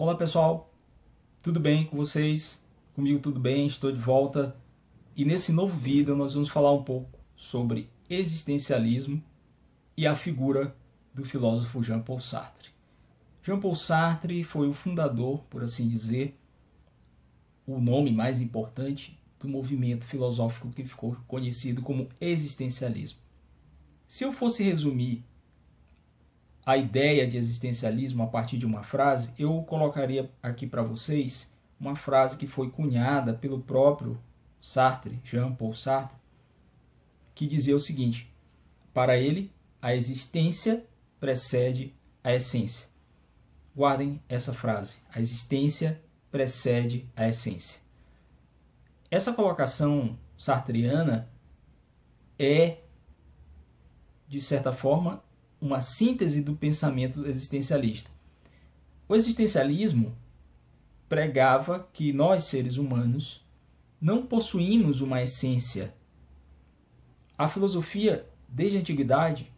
Olá pessoal, tudo bem com vocês? Comigo tudo bem, estou de volta. E nesse novo vídeo nós vamos falar um pouco sobre existencialismo e a figura do filósofo Jean-Paul Sartre. Jean-Paul Sartre foi o fundador, por assim dizer, o nome mais importante do movimento filosófico que ficou conhecido como existencialismo. Se eu fosse resumir a ideia de existencialismo a partir de uma frase, eu colocaria aqui para vocês uma frase que foi cunhada pelo próprio Sartre, Jean-Paul Sartre, que dizia o seguinte: para ele, a existência precede a essência. Guardem essa frase: a existência precede a essência. Essa colocação sartriana é, de certa forma, uma síntese do pensamento existencialista. O existencialismo pregava que nós, seres humanos, não possuímos uma essência. A filosofia, desde a antiguidade,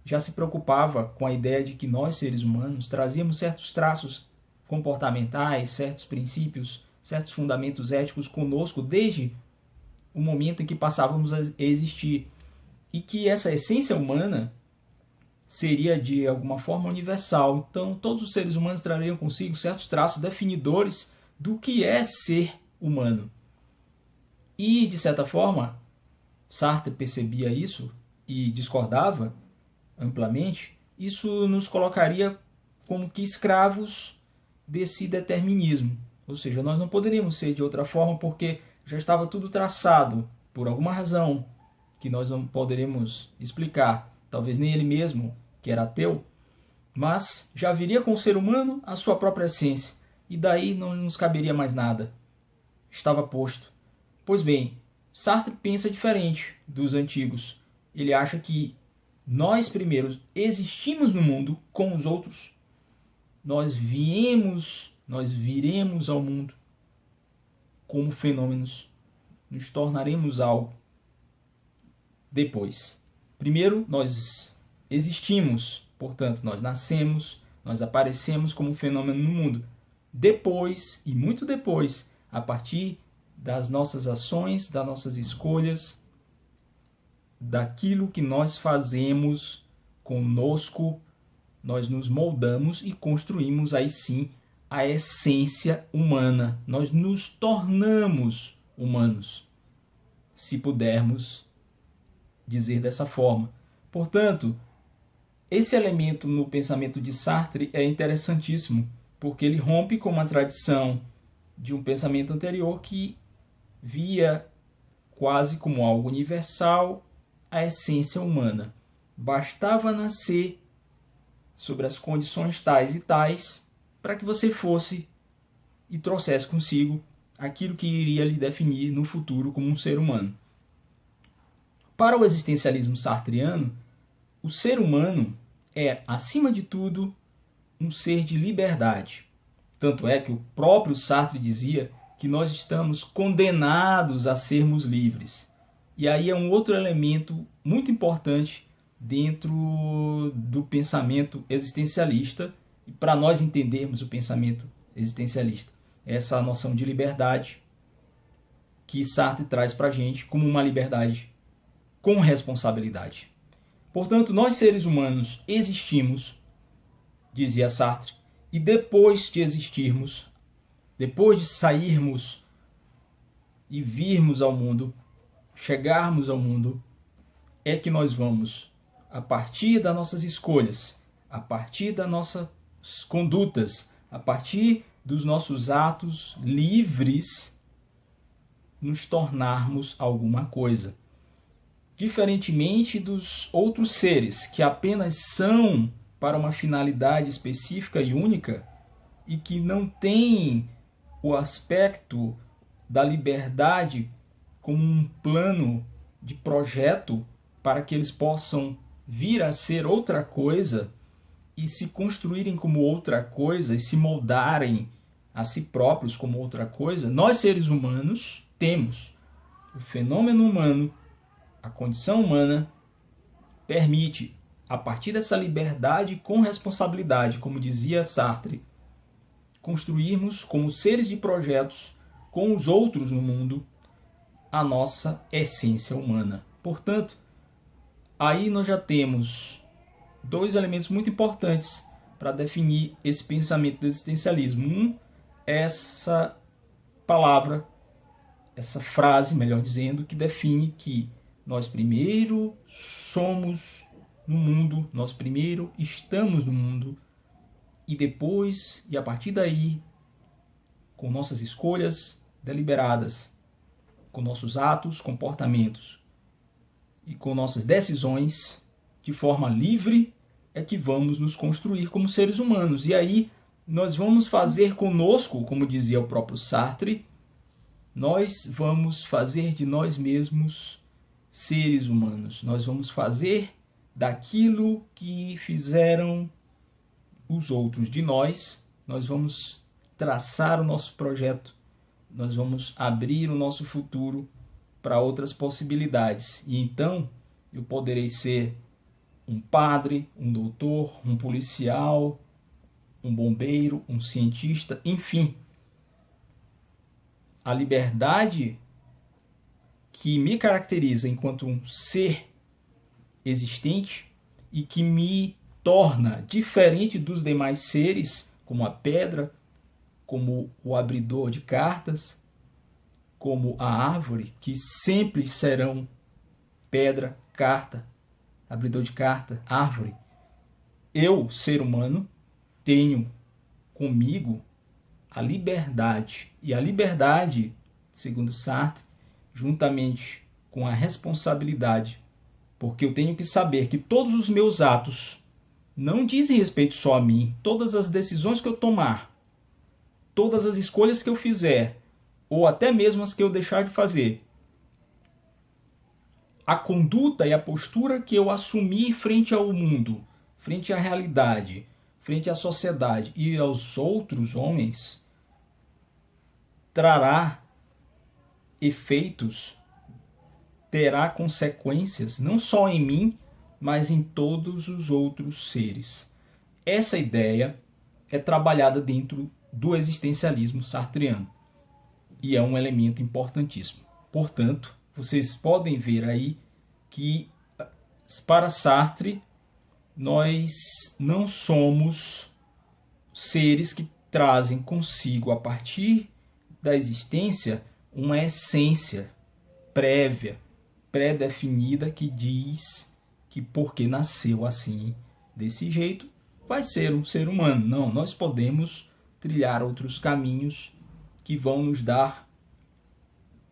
já se preocupava com a ideia de que nós, seres humanos, trazíamos certos traços comportamentais, certos princípios, certos fundamentos éticos conosco desde o momento em que passávamos a existir. E que essa essência humana seria de alguma forma universal. Então todos os seres humanos trariam consigo certos traços definidores do que é ser humano. E, de certa forma, Sartre percebia isso e discordava amplamente. Isso nos colocaria como que escravos desse determinismo. Ou seja, nós não poderíamos ser de outra forma porque já estava tudo traçado por alguma razão que nós não poderíamos explicar. Talvez nem ele mesmo, que era ateu, mas já viria com o ser humano a sua própria essência, e daí não nos caberia mais nada. Estava posto. Pois bem, Sartre pensa diferente dos antigos. Ele acha que nós primeiro existimos no mundo com os outros. Nós viremos ao mundo como fenômenos. Nos tornaremos algo depois. Primeiro, nós existimos, portanto, nós nascemos, nós aparecemos como um fenômeno no mundo. Depois, e muito depois, a partir das nossas ações, das nossas escolhas, daquilo que nós fazemos conosco, nós nos moldamos e construímos aí sim a essência humana. Nós nos tornamos humanos, se pudermos dizer dessa forma. Portanto, esse elemento no pensamento de Sartre é interessantíssimo, porque ele rompe com uma tradição de um pensamento anterior que via quase como algo universal a essência humana. Bastava nascer sobre as condições tais e tais para que você fosse e trouxesse consigo aquilo que iria lhe definir no futuro como um ser humano. Para o existencialismo sartriano, o ser humano é, acima de tudo, um ser de liberdade. Tanto é que o próprio Sartre dizia que nós estamos condenados a sermos livres. E aí é um outro elemento muito importante dentro do pensamento existencialista, e para nós entendermos o pensamento existencialista. Essa noção de liberdade que Sartre traz para a gente como uma liberdade com responsabilidade. Portanto, nós seres humanos existimos, dizia Sartre, e depois de existirmos, depois de sairmos e virmos ao mundo, chegarmos ao mundo, é que nós vamos, a partir das nossas escolhas, a partir das nossas condutas, a partir dos nossos atos livres, nos tornarmos alguma coisa. Diferentemente dos outros seres que apenas são para uma finalidade específica e única e que não têm o aspecto da liberdade como um plano de projeto para que eles possam vir a ser outra coisa e se construírem como outra coisa e se moldarem a si próprios como outra coisa, nós seres humanos temos o fenômeno humano. A condição humana permite, a partir dessa liberdade com responsabilidade, como dizia Sartre, construirmos como seres de projetos com os outros no mundo a nossa essência humana. Portanto, aí nós já temos dois elementos muito importantes para definir esse pensamento do existencialismo. Um, essa palavra, essa frase, melhor dizendo, que define que nós primeiro somos no mundo, nós primeiro estamos no mundo, e depois, e a partir daí, com nossas escolhas deliberadas, com nossos atos, comportamentos e com nossas decisões, de forma livre, é que vamos nos construir como seres humanos. E aí nós vamos fazer conosco, como dizia o próprio Sartre, nós vamos fazer de nós mesmos seres humanos. Nós vamos fazer daquilo que fizeram os outros de nós, nós vamos traçar o nosso projeto, nós vamos abrir o nosso futuro para outras possibilidades. E então eu poderei ser um padre, um doutor, um policial, um bombeiro, um cientista, enfim. A liberdade que me caracteriza enquanto um ser existente e que me torna diferente dos demais seres, como a pedra, como o abridor de cartas, como a árvore, que sempre serão pedra, carta, abridor de carta, árvore. Eu, ser humano, tenho comigo a liberdade. E a liberdade, segundo Sartre, juntamente com a responsabilidade, porque eu tenho que saber que todos os meus atos não dizem respeito só a mim. Todas as decisões que eu tomar, todas as escolhas que eu fizer, ou até mesmo as que eu deixar de fazer, a conduta e a postura que eu assumir frente ao mundo, frente à realidade, frente à sociedade e aos outros homens, trará efeitos, terá consequências, não só em mim, mas em todos os outros seres. Essa ideia é trabalhada dentro do existencialismo sartreano e é um elemento importantíssimo. Portanto, vocês podem ver aí que, para Sartre, nós não somos seres que trazem consigo, a partir da existência, uma essência prévia, pré-definida, que diz que porque nasceu assim, desse jeito, vai ser um ser humano. Não, nós podemos trilhar outros caminhos que vão nos dar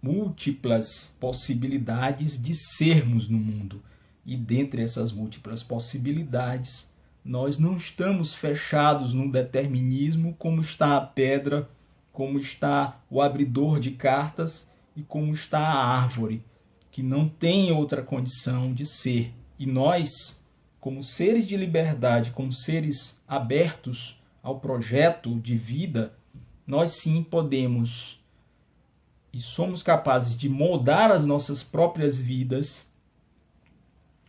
múltiplas possibilidades de sermos no mundo. E dentre essas múltiplas possibilidades, nós não estamos fechados num determinismo como está a pedra, como está o abridor de cartas e como está a árvore, que não tem outra condição de ser. E nós, como seres de liberdade, como seres abertos ao projeto de vida, nós sim podemos e somos capazes de moldar as nossas próprias vidas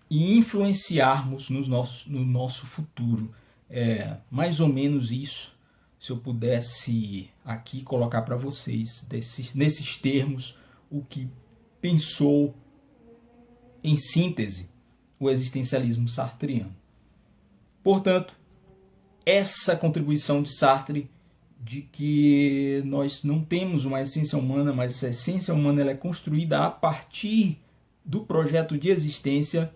e influenciarmos no nosso futuro. É mais ou menos isso, se eu pudesse aqui colocar para vocês, nesses termos, o que pensou em síntese o existencialismo sartreano. Portanto, essa contribuição de Sartre de que nós não temos uma essência humana, mas essa essência humana ela é construída a partir do projeto de existência,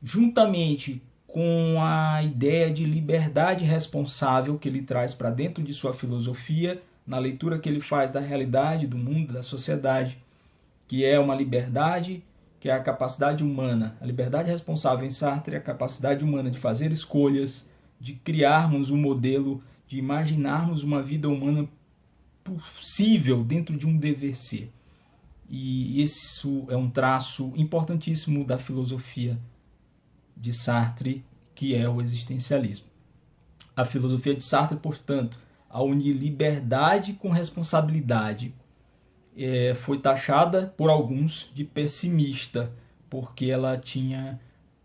juntamente com a ideia de liberdade responsável que ele traz para dentro de sua filosofia, na leitura que ele faz da realidade, do mundo, da sociedade, que é uma liberdade, que é a capacidade humana. A liberdade responsável em Sartre é a capacidade humana de fazer escolhas, de criarmos um modelo, de imaginarmos uma vida humana possível dentro de um dever ser. E isso é um traço importantíssimo da filosofia de Sartre, que é o existencialismo. A filosofia de Sartre, portanto, ao unir liberdade com responsabilidade, foi taxada por alguns de pessimista, porque ela tinha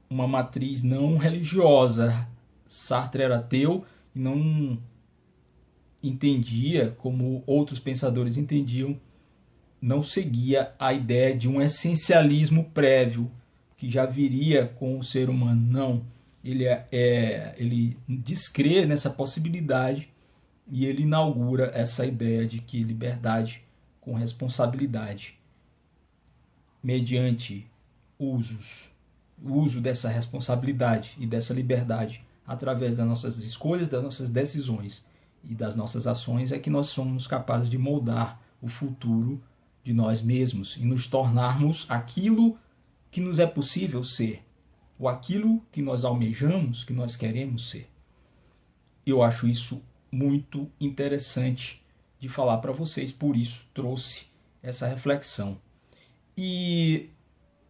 uma matriz não religiosa. Sartre era ateu e não entendia, como outros pensadores entendiam, não seguia a ideia de um essencialismo prévio que já viria com o ser humano. Não, ele descrê nessa possibilidade e ele inaugura essa ideia de que liberdade com responsabilidade, mediante o uso dessa responsabilidade e dessa liberdade através das nossas escolhas, das nossas decisões e das nossas ações, é que nós somos capazes de moldar o futuro de nós mesmos e nos tornarmos aquilo que nos é possível ser, ou aquilo que nós almejamos, que nós queremos ser. Eu acho isso muito interessante de falar para vocês, por isso trouxe essa reflexão. E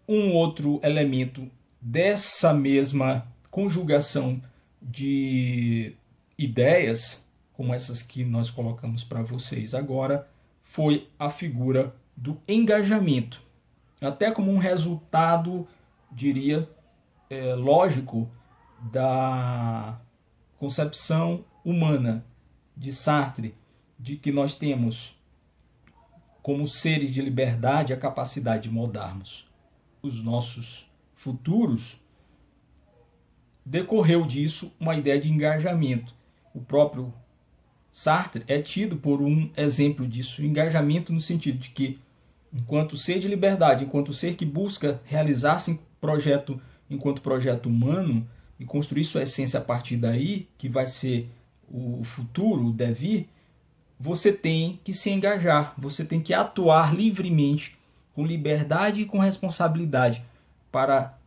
um outro elemento dessa mesma conjugação de ideias, como essas que nós colocamos para vocês agora, foi a figura do engajamento. Até como um resultado, diria, lógico da concepção humana de Sartre, de que nós temos como seres de liberdade a capacidade de moldarmos os nossos futuros. Decorreu disso uma ideia de engajamento. O próprio Sartre é tido por um exemplo disso, engajamento no sentido de que, enquanto ser de liberdade, enquanto ser que busca realizar-se enquanto projeto humano e construir sua essência a partir daí, que vai ser o futuro, o devir, você tem que se engajar, você tem que atuar livremente, com liberdade e com responsabilidade, para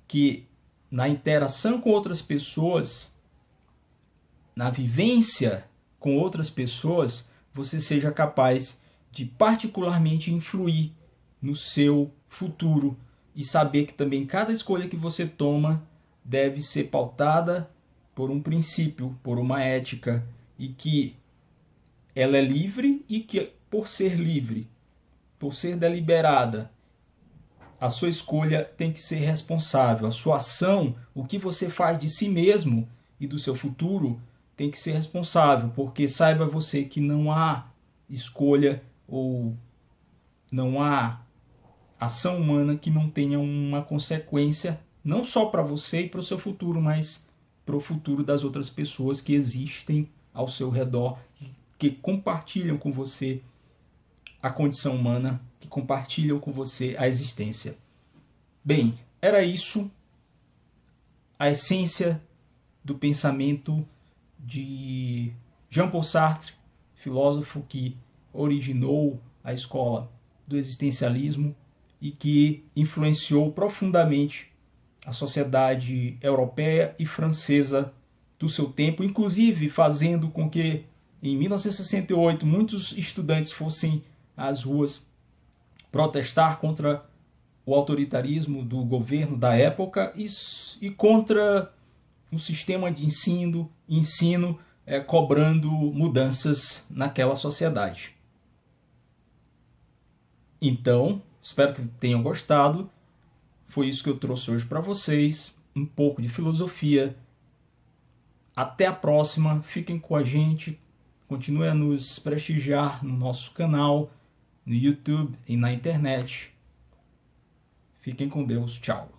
que na interação com outras pessoas, na vivência com outras pessoas, você seja capaz de particularmente influir no seu futuro e saber que também cada escolha que você toma deve ser pautada por um princípio, por uma ética, e que ela é livre e que, por ser livre, por ser deliberada, a sua escolha tem que ser responsável. A sua ação, o que você faz de si mesmo e do seu futuro, tem que ser responsável, porque saiba você que não há escolha ou não há ação humana que não tenha uma consequência, não só para você e para o seu futuro, mas para o futuro das outras pessoas que existem ao seu redor, que compartilham com você a condição humana, que compartilham com você a existência. Bem, era isso a essência do pensamento de Jean-Paul Sartre, filósofo que originou a escola do existencialismo e que influenciou profundamente a sociedade europeia e francesa do seu tempo, inclusive fazendo com que em 1968 muitos estudantes fossem às ruas protestar contra o autoritarismo do governo da época e contra um sistema de ensino cobrando mudanças naquela sociedade. Então, espero que tenham gostado. Foi isso que eu trouxe hoje para vocês, um pouco de filosofia. Até a próxima, fiquem com a gente, continuem a nos prestigiar no nosso canal, no YouTube e na internet. Fiquem com Deus, tchau.